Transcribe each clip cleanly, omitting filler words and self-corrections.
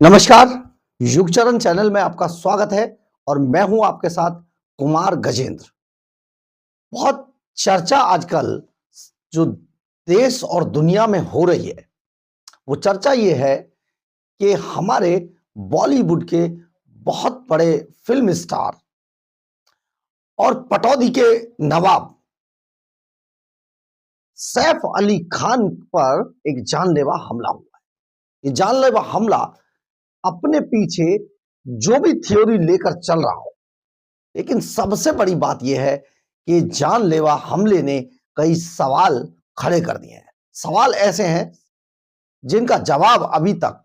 नमस्कार, युगचरण चैनल में आपका स्वागत है और मैं हूं आपके साथ कुमार गजेंद्र। बहुत चर्चा आजकल जो देश और दुनिया में हो रही है, वो चर्चा ये है कि हमारे बॉलीवुड के बहुत बड़े फिल्म स्टार और पटौदी के नवाब सैफ अली खान पर एक जानलेवा हमला हुआ है। ये जानलेवा हमला अपने पीछे जो भी थ्योरी लेकर चल रहा हो, लेकिन सबसे बड़ी बात यह है कि जानलेवा हमले ने कई सवाल खड़े कर दिए हैं। सवाल ऐसे हैं जिनका जवाब अभी तक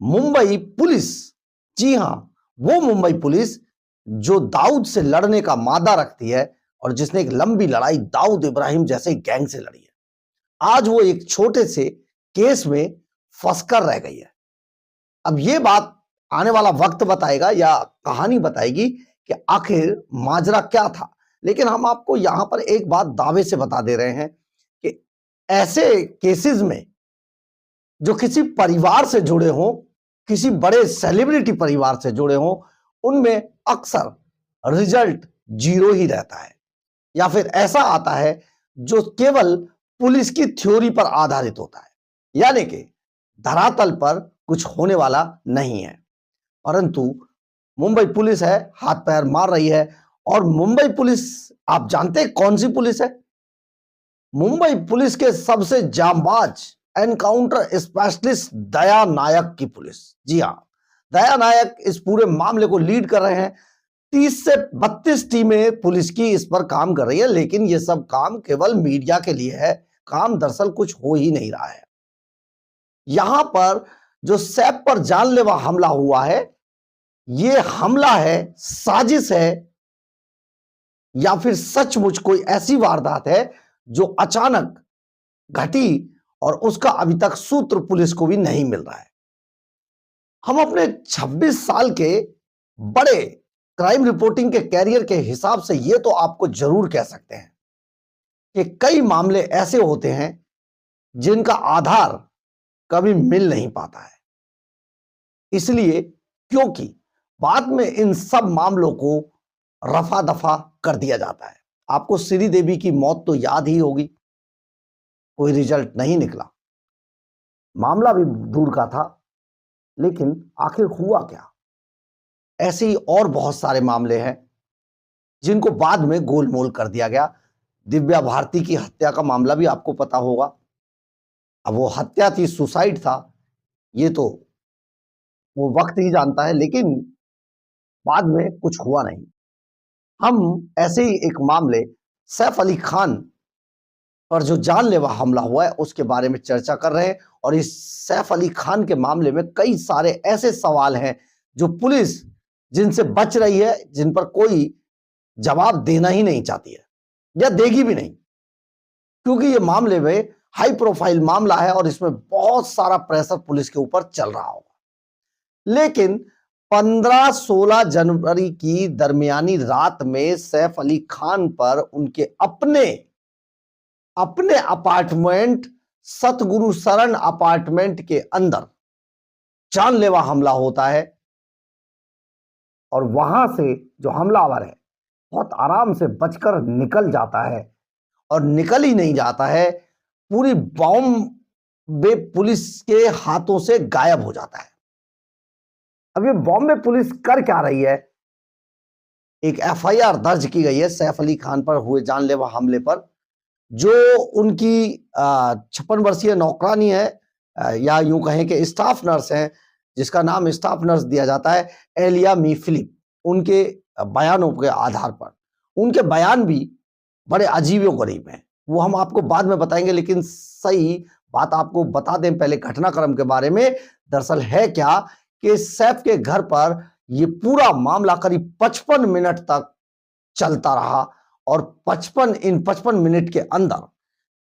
मुंबई पुलिस, जी हां, वो मुंबई पुलिस जो दाऊद से लड़ने का मादा रखती है और जिसने एक लंबी लड़ाई दाऊद इब्राहिम जैसे गैंग से लड़ी है, आज वो एक छोटे से केस में फंसकर रह गई है। अब ये बात आने वाला वक्त बताएगा या कहानी बताएगी कि आखिर माजरा क्या था। लेकिन हम आपको यहां पर एक बात दावे से बता दे रहे हैं कि ऐसे केसेस में जो किसी परिवार से जुड़े हों, किसी बड़े सेलिब्रिटी परिवार से जुड़े हों, उनमें अक्सर रिजल्ट जीरो ही रहता है या फिर ऐसा आता है जो केवल पुलिस की थ्योरी पर आधारित होता है, यानी कि धरातल पर कुछ होने वाला नहीं है। परंतु मुंबई पुलिस है, हाथ पैर मार रही है। और मुंबई पुलिस, आप जानते हैं कौन सी पुलिस है? मुंबई पुलिस के सबसे जांबाज एनकाउंटर स्पेशलिस्ट दया नायक की पुलिस। जी हां, दया नायक इस पूरे मामले को लीड कर रहे हैं। 30 से 32 टीमें पुलिस की इस पर काम कर रही है, लेकिन यह सब काम केवल मीडिया के लिए है। काम दरअसल कुछ हो ही नहीं रहा है। यहां पर जो सैफ पर जानलेवा हमला हुआ है, यह हमला है, साजिश है या फिर सचमुच कोई ऐसी वारदात है जो अचानक घटी और उसका अभी तक सूत्र पुलिस को भी नहीं मिल रहा है। हम अपने 26 साल के बड़े क्राइम रिपोर्टिंग के कैरियर के हिसाब से यह तो आपको जरूर कह सकते हैं कि कई मामले ऐसे होते हैं जिनका आधार कभी मिल नहीं पाता है। इसलिए क्योंकि बाद में इन सब मामलों को रफा दफा कर दिया जाता है। आपको श्री देवी की मौत तो याद ही होगी, कोई रिजल्ट नहीं निकला, मामला भी दूर का था, लेकिन आखिर हुआ क्या? ऐसे ही और बहुत सारे मामले हैं जिनको बाद में गोलमोल कर दिया गया। दिव्या भारती की हत्या का मामला भी आपको पता होगा। अब वो हत्या थी, सुसाइड था, ये तो वो वक्त ही जानता है, लेकिन बाद में कुछ हुआ नहीं। हम ऐसे ही एक मामले सैफ अली खान पर जो जानलेवा हमला हुआ है उसके बारे में चर्चा कर रहे हैं। और इस सैफ अली खान के मामले में कई सारे ऐसे सवाल हैं जो पुलिस जिनसे बच रही है, जिन पर कोई जवाब देना ही नहीं चाहती है या देगी भी नहीं, क्योंकि ये मामले में हाई प्रोफाइल मामला है और इसमें बहुत सारा प्रेशर पुलिस के ऊपर चल रहा होगा। लेकिन 15-16 जनवरी की दरमियानी रात में सैफ अली खान पर उनके अपने अपार्टमेंट सतगुरु शरण अपार्टमेंट के अंदर जानलेवा हमला होता है। और वहां से जो हमलावर है बहुत आराम से बचकर निकल जाता है, और निकल ही नहीं जाता है, पूरी बॉम्बे पुलिस के हाथों से गायब हो जाता है। अब ये बॉम्बे पुलिस कर क्या रही है? एक एफआईआर दर्ज की गई है सैफ अली खान पर हुए जानलेवा हमले पर। जो उनकी 56 वर्षीय नौकरानी है, या यूं कहें कि स्टाफ नर्स है, जिसका नाम स्टाफ नर्स दिया जाता है, एलिया मी फिलिप। उनके बयानों के आधार पर, उनके बयान भी बड़े अजीब गरीब हैं, वो हम आपको बाद में बताएंगे। लेकिन सही बात आपको बता दें पहले घटनाक्रम के बारे में। दरअसल है क्या कि सैफ के घर पर यह पूरा मामला करीब 55 मिनट तक चलता रहा और 55 मिनट के अंदर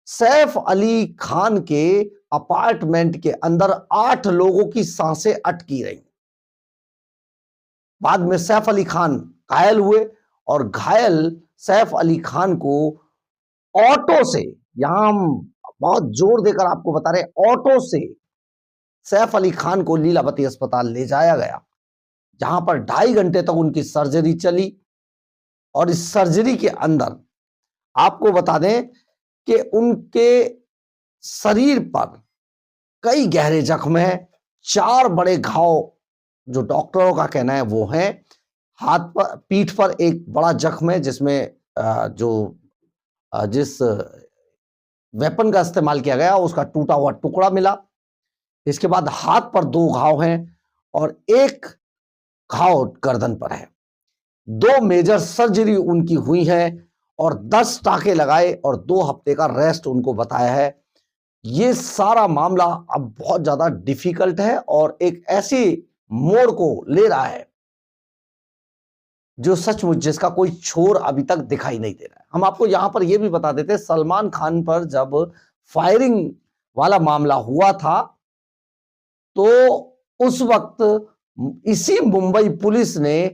सैफ अली खान के अपार्टमेंट के अंदर 8 लोगों की सांसें अटकी रही। बाद में सैफ अली खान घायल हुए और घायल सैफ अली खान को ऑटो से, यहां हम बहुत जोर देकर आपको बता रहे, ऑटो से सैफ अली खान को लीलावती अस्पताल ले जाया गया, जहां पर 2.5 घंटे तक उनकी सर्जरी चली। और इस सर्जरी के अंदर आपको बता दें कि उनके शरीर पर कई गहरे जख्म हैं, 4 बड़े घाव जो डॉक्टरों का कहना है वो हैं। हाथ पर, पीठ पर एक बड़ा जख्म है जिसमें जिस वेपन का इस्तेमाल किया गया उसका टूटा हुआ टुकड़ा मिला। इसके बाद हाथ पर 2 घाव हैं और एक घाव गर्दन पर है। 2 मेजर सर्जरी उनकी हुई है और 10 टाके लगाए और 2 हफ्ते का रेस्ट उनको बताया है। ये सारा मामला अब बहुत ज्यादा डिफिकल्ट है और एक ऐसी मोड़ को ले रहा है जो सचमुच जिसका कोई छोर अभी तक दिखाई नहीं दे रहा है। हम आपको यहां पर यह भी बता देते हैं, सलमान खान पर जब फायरिंग वाला मामला हुआ था तो उस वक्त इसी मुंबई पुलिस ने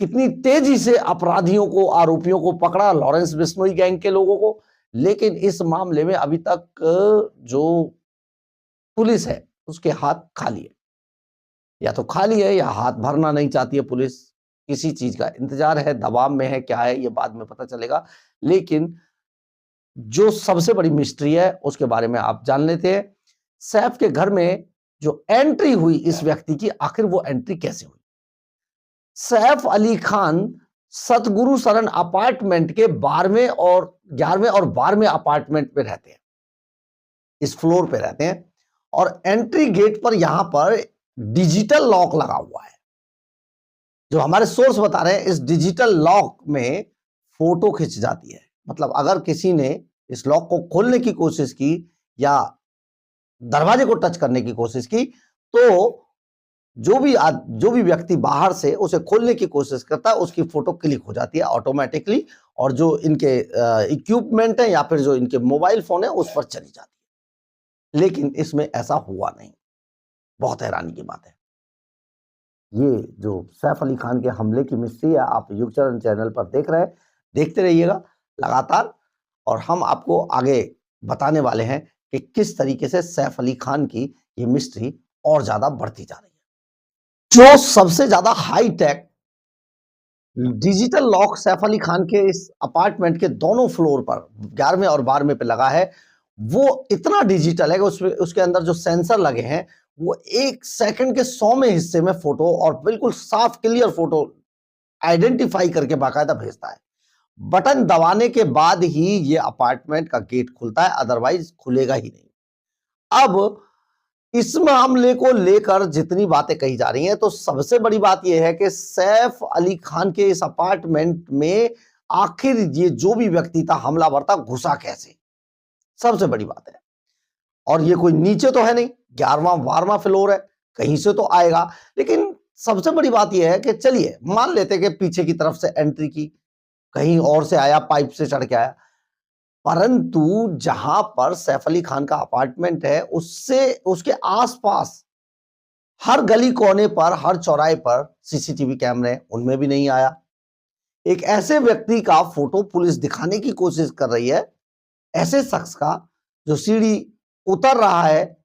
कितनी तेजी से अपराधियों को, आरोपियों को पकड़ा, लॉरेंस बिश्नोई गैंग के लोगों को। लेकिन इस मामले में अभी तक जो पुलिस है उसके हाथ खाली है, या तो खाली है या हाथ भरना नहीं चाहती है पुलिस। किसी चीज का इंतजार है, दबाव में है, क्या है ये बाद में पता चलेगा। लेकिन जो सबसे बड़ी मिस्ट्री है उसके बारे में आप जान लेते हैं। सैफ के घर में जो एंट्री हुई इस व्यक्ति की, आखिर वो एंट्री कैसे हुई? सैफ अली खान सतगुरु शरण अपार्टमेंट के 12वें और 11वें और 12वें अपार्टमेंट पे रहते हैं, इस फ्लोर पे रहते हैं। और एंट्री गेट पर यहां पर डिजिटल लॉक लगा हुआ है। जो हमारे सोर्स बता रहे हैं, इस डिजिटल लॉक में फोटो खिंच जाती है। मतलब अगर किसी ने इस लॉक को खोलने की कोशिश की या दरवाजे को टच करने की कोशिश की तो जो भी व्यक्ति बाहर से उसे खोलने की कोशिश करता है उसकी फोटो क्लिक हो जाती है ऑटोमेटिकली, और जो इनके इक्विपमेंट है या फिर जो इनके मोबाइल फोन है उस पर चली जाती है। लेकिन इसमें ऐसा हुआ नहीं। बहुत हैरानी की बात है। ये जो सैफ अली खान के हमले की मिस्ट्री है, आप युगचरण चैनल पर देख रहे हैं, देखते रहिएगा लगातार। और हम आपको आगे बताने वाले हैं कि किस तरीके से सैफ अली खान की ये मिस्ट्री और ज्यादा बढ़ती जा रही है। जो सबसे ज्यादा high tech digital lock Saif Ali Khan के इस अपार्टमेंट के दोनों फ्लोर पर 11वें और 12वें पे लगा है, वो इतना डिजिटल है कि उसके अंदर जो सेंसर लगे हैं वो 1 सेकंड के 100वें हिस्से में फोटो और बिल्कुल साफ क्लियर फोटो आइडेंटिफाई करके बाकायदा भेजता है। बटन दबाने के बाद ही ये अपार्टमेंट का गेट खुलता है, अदरवाइज खुलेगा ही नहीं। अब इस मामले को लेकर जितनी बातें कही जा रही हैं, तो सबसे बड़ी बात यह है कि सैफ अली खान के इस अपार्टमेंट में आखिर ये जो भी व्यक्ति था, हमलावर था, घुसा कैसे, सबसे बड़ी बात है। और ये कोई नीचे तो है नहीं, 11वां 12वां फ्लोर है, कहीं से तो आएगा। लेकिन सबसे बड़ी बात यह है कि चलिए मान लेते कि पीछे की तरफ से एंट्री की, कहीं और से आया, पाइप से चढ़ के आया, परंतु जहां पर सैफ अली खान का अपार्टमेंट है उससे उसके आसपास हर गली कोने पर, हर चौराहे पर सीसीटीवी कैमरे, उनमें भी नहीं आया। एक ऐसे व्यक्ति का फोटो पुलिस दिखाने की कोशिश कर रही है, ऐसे शख्स का जो सीढ़ी उतर रहा है,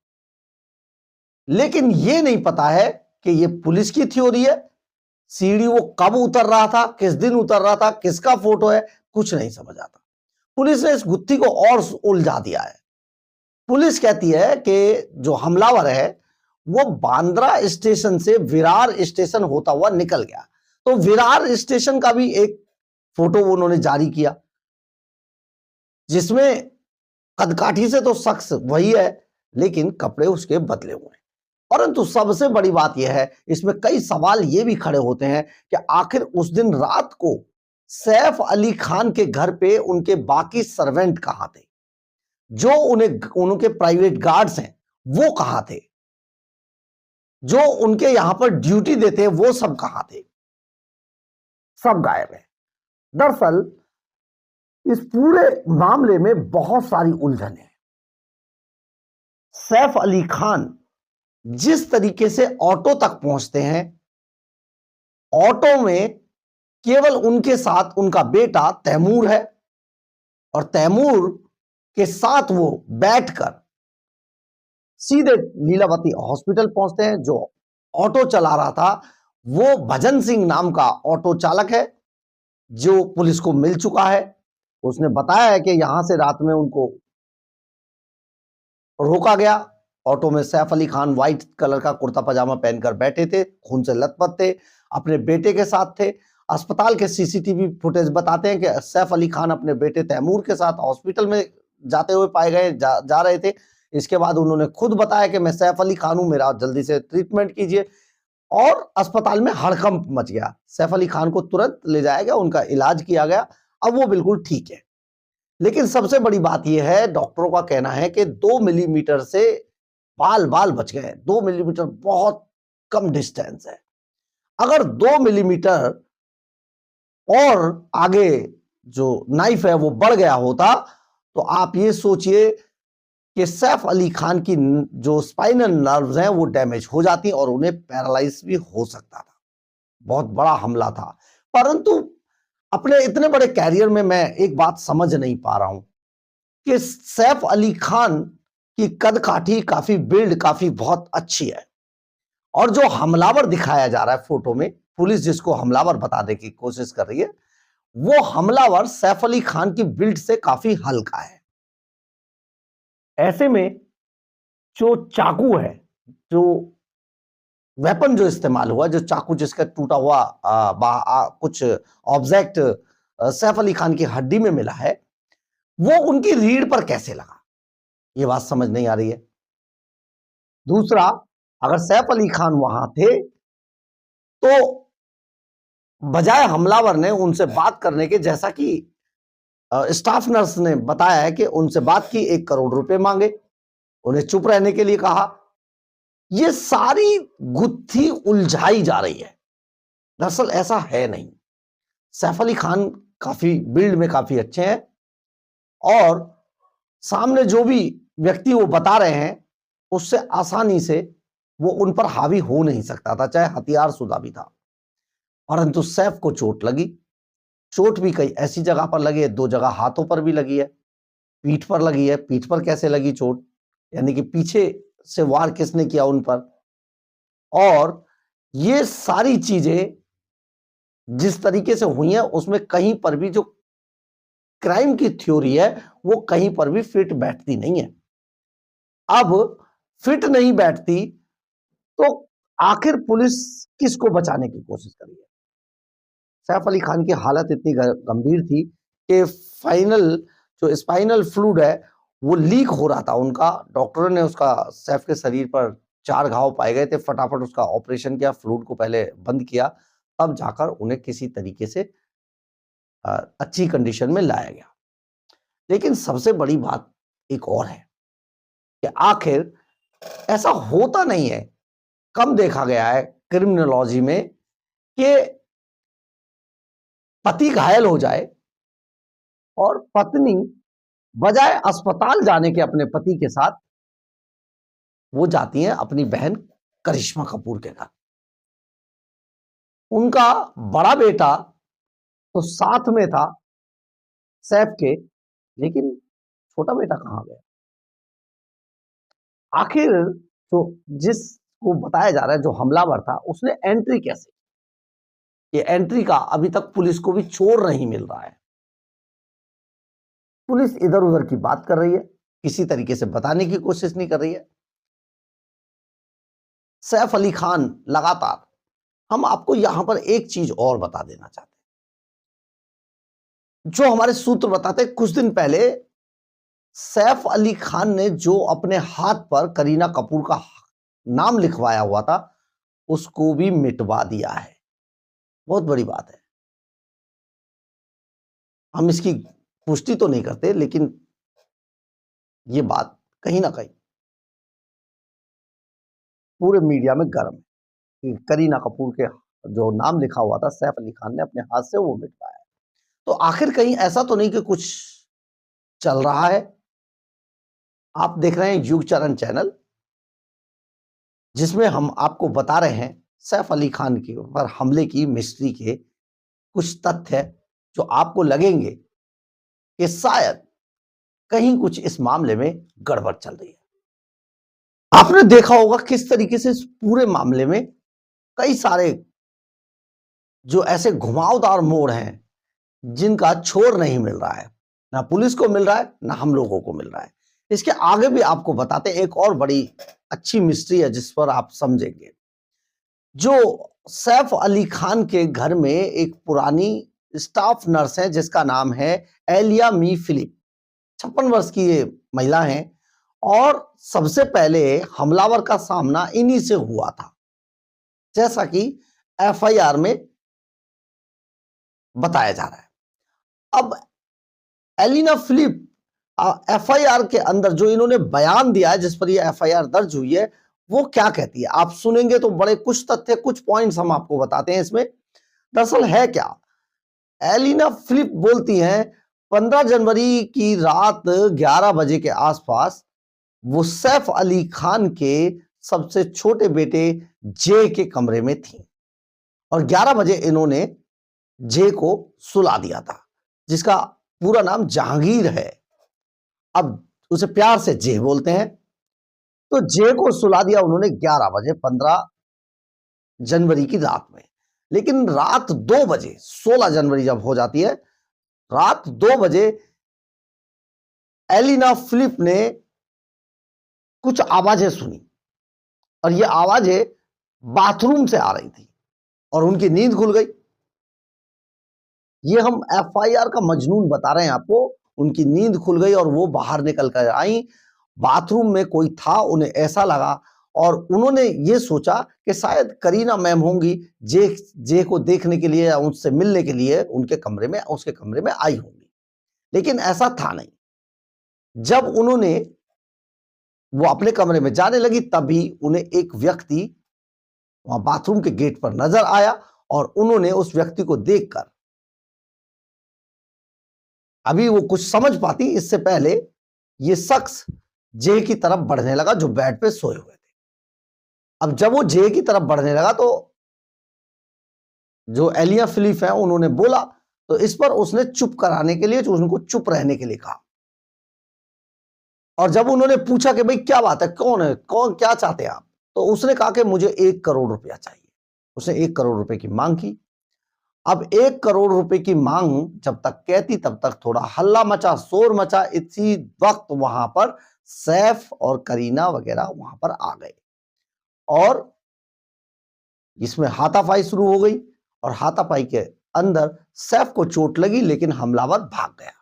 लेकिन यह नहीं पता है कि यह पुलिस की थ्योरी है, सीढ़ी वो कब उतर रहा था, किस दिन उतर रहा था, किसका फोटो है, कुछ नहीं समझ आता। पुलिस ने इस गुत्थी को और उलझा दिया है। पुलिस कहती है कि जो हमलावर है वो बांद्रा स्टेशन से विरार स्टेशन होता हुआ निकल गया। तो विरार स्टेशन का भी एक फोटो उन्होंने जारी किया, जिसमें कदकाठी से तो शख्स वही है लेकिन कपड़े उसके बदले हुए हैं। परंतु सबसे बड़ी बात यह है, इसमें कई सवाल ये भी खड़े होते हैं कि आखिर उस दिन रात को सैफ अली खान के घर पे उनके बाकी सर्वेंट कहां थे, जो उनके प्राइवेट गार्ड्स हैं वो कहां थे, जो उनके यहां पर ड्यूटी देते हैं वो सब कहां थे, सब गायब है। दरअसल इस पूरे मामले में बहुत सारी उलझन है। सैफ अली खान जिस तरीके से ऑटो तक पहुंचते हैं, ऑटो में केवल उनके साथ उनका बेटा तैमूर है और तैमूर के साथ वो बैठकर सीधे लीलावती हॉस्पिटल पहुंचते हैं। जो ऑटो चला रहा था वो भजन सिंह नाम का ऑटो चालक है, जो पुलिस को मिल चुका है। उसने बताया है कि यहां से रात में उनको रोका गया। ऑटो में सैफ अली खान व्हाइट कलर का कुर्ता पजामा पहनकर बैठे थे, खून से लथपथ थे, अपने बेटे के साथ थे। अस्पताल के सीसीटीवी फुटेज बताते हैं कि सैफ अली खान अपने बेटे तैमूर के साथ हॉस्पिटल में जाते हुए पाए गए, जा रहे थे। इसके बाद उन्होंने खुद बताया कि मैं सैफ अली खान हूं, मेरा जल्दी से ट्रीटमेंट कीजिए। और अस्पताल में हड़कंप मच गया। सैफ अली खान को तुरंत ले जाया गया, उनका इलाज किया गया, अब वो बिल्कुल ठीक है। लेकिन सबसे बड़ी बात यह है, डॉक्टरों का कहना है कि 2 मिलीमीटर से बाल बाल बच गए। 2 मिलीमीटर बहुत कम डिस्टेंस है। अगर 2 मिलीमीटर और आगे जो नाइफ है वो बढ़ गया होता तो आप ये सोचिए कि सैफ अली खान की जो स्पाइनल नर्व्स हैं वो डैमेज हो जाती और उन्हें पैरालाइज भी हो सकता था। बहुत बड़ा हमला था। परंतु अपने इतने बड़े कैरियर में मैं एक बात समझ नहीं पा रहा हूं कि सैफ अली खान की कद काठी, काफी बिल्ड, काफी बहुत अच्छी है। और जो हमलावर दिखाया जा रहा है फोटो में, पुलिस जिसको हमलावर बताने की कोशिश कर रही है, वो हमलावर सैफ अली खान की बिल्ड से काफी हल्का है। ऐसे में जो चाकू है, जो वेपन जो इस्तेमाल हुआ, जो चाकू जिसका टूटा हुआ कुछ ऑब्जेक्ट सैफ अली खान की हड्डी में मिला है, वो उनकी रीढ़ पर कैसे लगा, ये बात समझ नहीं आ रही है। दूसरा, अगर सैफ अली खान वहां थे तो बजाय हमलावर ने उनसे बात करने के, जैसा कि स्टाफ नर्स ने बताया है कि उनसे बात की, 1 करोड़ रुपए मांगे, उन्हें चुप रहने के लिए कहा। ये सारी गुत्थी उलझाई जा रही है। दरअसल ऐसा है नहीं। सैफ अली खान काफी बिल्ड में काफी अच्छे हैं और सामने जो भी व्यक्ति वो बता रहे हैं उससे आसानी से वो उन पर हावी हो नहीं सकता था, चाहे हथियार शुदा भी था। परंतु सैफ को चोट लगी। चोट भी कई ऐसी जगह पर लगी है, 2 जगह हाथों पर भी लगी है, पीठ पर लगी है। पीठ पर कैसे लगी चोट, यानी कि पीछे से वार किसने किया उन पर। और ये सारी चीजें जिस तरीके से हुई है उसमें कहीं पर भी जो क्राइम की थ्योरी है वो कहीं पर भी फिट बैठती नहीं है। अब फिट नहीं बैठती तो आखिर पुलिस किसको बचाने की कोशिश कर रही है। सैफ अली खान की हालत इतनी गंभीर थी कि फाइनल जो स्पाइनल फ्लूइड है वो लीक हो रहा था उनका। डॉक्टरों ने उसका, सैफ के शरीर पर 4 घाव पाए गए थे। फटाफट उसका ऑपरेशन किया, फ्लूइड को पहले बंद किया, तब जाकर उन्हें किसी तरीके से अच्छी कंडीशन में लाया गया। लेकिन सबसे बड़ी बात एक और है कि आखिर ऐसा होता नहीं है, कम देखा गया है क्रिमिनोलॉजी में कि पति घायल हो जाए और पत्नी बजाय अस्पताल जाने के अपने पति के साथ वो जाती हैं अपनी बहन करिश्मा कपूर के घर। उनका बड़ा बेटा तो साथ में था सैफ के, लेकिन छोटा बेटा कहां गया। आखिर जो जिसको बताया जा रहा है जो हमलावर था उसने एंट्री कैसे, ये एंट्री का अभी तक पुलिस को भी छोर नहीं मिल रहा है। पुलिस इधर उधर की बात कर रही है, किसी तरीके से बताने की कोशिश नहीं कर रही है। सैफ अली खान लगातार, हम आपको यहां पर एक चीज और बता देना चाहते हैं, जो हमारे सूत्र बताते हैं, कुछ दिन पहले सैफ अली खान ने जो अपने हाथ पर करीना कपूर का नाम लिखवाया हुआ था उसको भी मिटवा दिया है। बहुत बड़ी बात है। हम इसकी पुष्टि तो नहीं करते, लेकिन ये बात कहीं ना कहीं पूरे मीडिया में गर्म है कि करीना कपूर के जो नाम लिखा हुआ था सैफ अली खान ने अपने हाथ से वो मिटवाया। तो आखिर कहीं ऐसा तो नहीं कि कुछ चल रहा है। आप देख रहे हैं युग चरण चैनल, जिसमें हम आपको बता रहे हैं सैफ अली खान के ऊपर हमले की मिस्ट्री के कुछ तथ्य जो आपको लगेंगे कि शायद कहीं कुछ इस मामले में गड़बड़ चल रही है। आपने देखा होगा किस तरीके से इस पूरे मामले में कई सारे जो ऐसे घुमावदार मोड़ हैं जिनका छोर नहीं मिल रहा है, ना पुलिस को मिल रहा है ना हम लोगों को मिल रहा है। इसके आगे भी आपको बताते हैं एक और बड़ी अच्छी मिस्ट्री है जिस पर आप समझेंगे। जो सैफ अली खान के घर में एक पुरानी स्टाफ नर्स है जिसका नाम है एलिया मी फिलिप, 56 वर्ष की ये महिला हैं और सबसे पहले हमलावर का सामना इन्हीं से हुआ था, जैसा कि एफआईआर में बताया जा रहा है। अब एलिना फिलिप एफआईआर के अंदर जो इन्होंने बयान दिया है जिस पर ये एफआईआर दर्ज हुई है वो क्या कहती है आप सुनेंगे तो बड़े कुछ तथ्य कुछ पॉइंट्स हम आपको बताते हैं इसमें। दरअसल है क्या, एलिना फिलिप बोलती हैं 15 जनवरी की रात 11 बजे के आसपास वो सैफ अली खान के सबसे छोटे बेटे जे के कमरे में थी और 11 बजे इन्होंने जे को सुला दिया था, जिसका पूरा नाम जहांगीर है। अब उसे प्यार से जे बोलते हैं। तो जे को सुला दिया उन्होंने 11 बजे 15 जनवरी की रात में, लेकिन रात 2 बजे 16 जनवरी जब हो जाती है, रात 2 बजे एलिना फिलिप ने कुछ आवाजें सुनी और ये आवाजें बाथरूम से आ रही थी और उनकी नींद खुल गई। ये हम एफआईआर का मजनून बता रहे हैं आपको। उनकी नींद खुल गई और वो बाहर निकल कर आई। बाथरूम में कोई था, उन्हें ऐसा लगा और उन्होंने ये सोचा कि शायद करीना मैम होंगी, जे को देखने के लिए या उससे मिलने के लिए उसके कमरे में आई होंगी, लेकिन ऐसा था नहीं। जब उन्होंने वो अपने कमरे में जाने लगी तभी उन्हें एक व्यक्ति वहां बाथरूम के गेट पर नजर आया और उन्होंने उस व्यक्ति को देखकर, अभी वो कुछ समझ पाती इससे पहले ये शख्स जे की तरफ बढ़ने लगा जो बेड पे सोए हुए थे। अब जब वो जे की तरफ बढ़ने लगा तो जो एलिया फिलिप है उन्होंने बोला, तो इस पर उसने चुप कराने के लिए, उनको चुप रहने के लिए कहा। और जब उन्होंने पूछा कि भाई क्या बात है, कौन है, कौन, क्या चाहते हैं आप, तो उसने कहा कि मुझे 1 करोड़ रुपया चाहिए। उसने 1 करोड़ रुपए की मांग की। अब 1 करोड़ रुपए की मांग जब तक कहती तब तक थोड़ा हल्ला मचा, शोर मचा। इसी वक्त वहां पर सैफ और करीना वगैरह वहां पर आ गए और इसमें हाथापाई शुरू हो गई और हाथापाई के अंदर सैफ को चोट लगी लेकिन हमलावर भाग गया।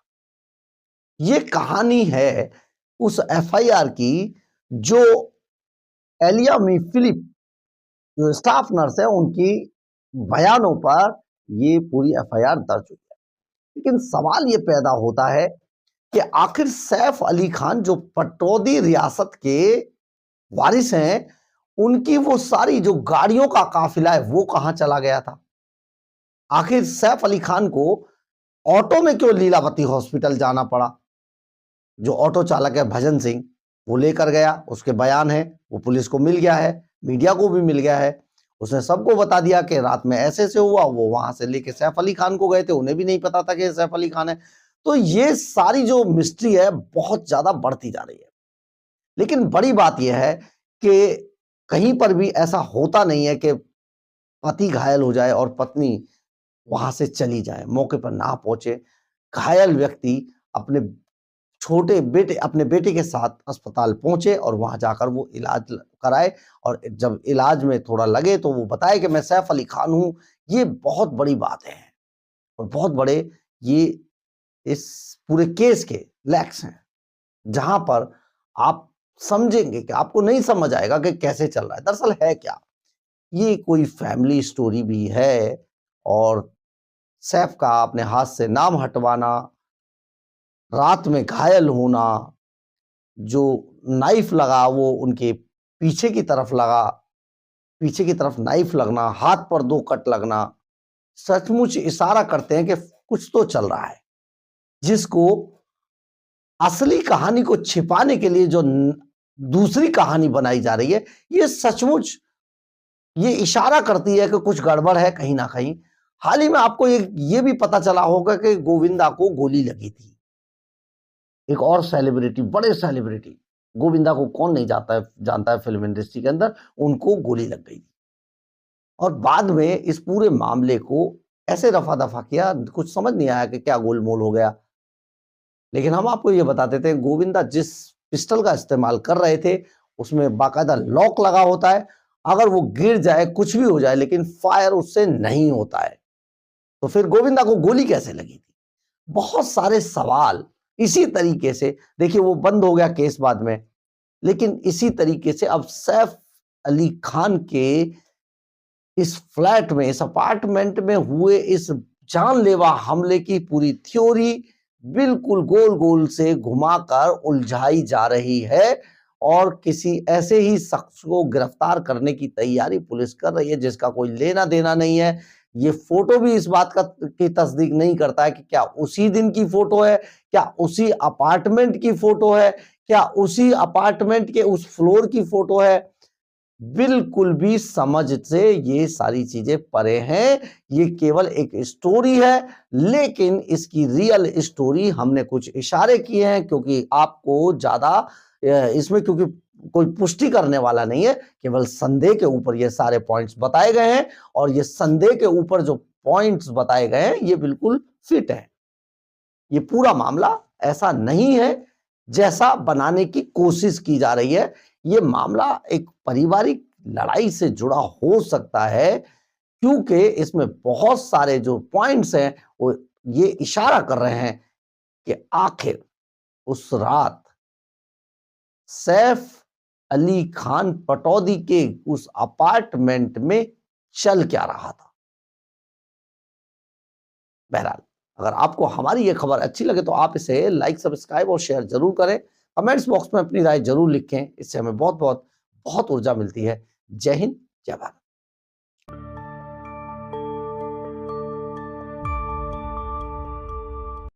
ये कहानी है उस एफआईआर की जो एलिया मी फिलिप जो स्टाफ नर्स है उनकी बयानों पर ये पूरी एफआईआर दर्ज हुई है। लेकिन सवाल ये पैदा होता है कि आखिर सैफ अली खान जो पटौदी रियासत के वारिस हैं, उनकी वो सारी जो गाड़ियों का काफिला है वो कहां चला गया था। आखिर सैफ अली खान को ऑटो में क्यों लीलावती हॉस्पिटल जाना पड़ा। जो ऑटो चालक है भजन सिंह, वो लेकर गया, उसके बयान है, वो पुलिस को मिल गया है, मीडिया को भी मिल गया है। उसने सबको बता दिया कि रात में ऐसे से हुआ। वो वहां से लेके सैफ अली खान को गए थे, उन्हें भी नहीं पता था कि सैफ अली खान है। तो ये सारी जो मिस्ट्री है बहुत ज्यादा बढ़ती जा रही है। लेकिन बड़ी बात यह है कि कहीं पर भी ऐसा होता नहीं है कि पति घायल हो जाए और पत्नी वहां से चली जाए, मौके पर ना पहुंचे। घायल व्यक्ति अपने बेटे के साथ अस्पताल पहुंचे और वहां जाकर वो इलाज कराए और जब इलाज में थोड़ा लगे तो वो बताए कि मैं सैफ अली खान हूं। ये बहुत बड़ी बात है और बहुत बड़े ये इस पूरे केस के लैक्स हैं, जहां पर आप समझेंगे कि आपको नहीं समझ आएगा कि कैसे चल रहा है। दरअसल है क्या, ये कोई फैमिली स्टोरी भी है और सैफ का अपने हाथ से नाम हटवाना, रात में घायल होना, जो नाइफ लगा वो उनके पीछे की तरफ लगा, पीछे की तरफ नाइफ लगना, हाथ पर 2 कट लगना, सचमुच इशारा करते हैं कि कुछ तो चल रहा है, जिसको असली कहानी को छिपाने के लिए जो दूसरी कहानी बनाई जा रही है, ये सचमुच ये इशारा करती है कि कुछ गड़बड़ है कहीं ना कहीं। हाल ही में आपको ये भी पता चला होगा कि गोविंदा को गोली लगी थी, एक और सेलिब्रिटी, बड़े सेलिब्रिटी गोविंदा को कौन नहीं जानता है फिल्म इंडस्ट्री के अंदर, उनको गोली लग गई। और बाद में इस पूरे मामले को ऐसे रफा दफा किया, कुछ समझ नहीं आया कि क्या गोलमोल हो गया। लेकिन हम आपको ये बता देते हैं, गोविंदा जिस पिस्टल का इस्तेमाल कर रहे थे उसमें बाकायदा लॉक लगा होता है, अगर वो गिर जाए कुछ भी हो जाए लेकिन फायर उससे नहीं होता है। तो फिर गोविंदा को गोली कैसे लगी थी? बहुत सारे सवाल इसी तरीके से, देखिए वो बंद हो गया केस बाद में, लेकिन इसी तरीके से अब सैफ अली खान के इस फ्लैट में, इस अपार्टमेंट में हुए इस जानलेवा हमले की पूरी थ्योरी बिल्कुल गोल गोल से घुमाकर उलझाई जा रही है और किसी ऐसे ही शख्स को गिरफ्तार करने की तैयारी पुलिस कर रही है जिसका कोई लेना देना नहीं है। ये फोटो भी इस बात की तस्दीक नहीं करता है कि क्या उसी दिन की फोटो है, क्या उसी अपार्टमेंट की फोटो है, क्या उसी अपार्टमेंट के उस फ्लोर की फोटो है। बिल्कुल भी समझ से ये सारी चीजें परे हैं। ये केवल एक स्टोरी है, लेकिन इसकी रियल स्टोरी हमने कुछ इशारे किए हैं क्योंकि आपको ज्यादा इसमें, क्योंकि कोई पुष्टि करने वाला नहीं है, केवल संदेह के ऊपर ये सारे पॉइंट्स बताए गए हैं और ये संदेह के ऊपर जो पॉइंट्स बताए गए हैं ये बिल्कुल फिट है। ये पूरा मामला ऐसा नहीं है जैसा बनाने की कोशिश की जा रही है। ये मामला एक पारिवारिक लड़ाई से जुड़ा हो सकता है क्योंकि इसमें बहुत सारे जो पॉइंट्स हैं वो ये इशारा कर रहे हैं कि आखिर उस रात सैफ अली खान पटौदी के उस अपार्टमेंट में चल क्या रहा था। बहरहाल, अगर आपको हमारी ये खबर अच्छी लगे तो आप इसे लाइक, सब्सक्राइब और शेयर जरूर करें। कमेंट्स बॉक्स में अपनी राय जरूर लिखें, इससे हमें बहुत बहुत बहुत ऊर्जा मिलती है। जय हिंद, जय भारत।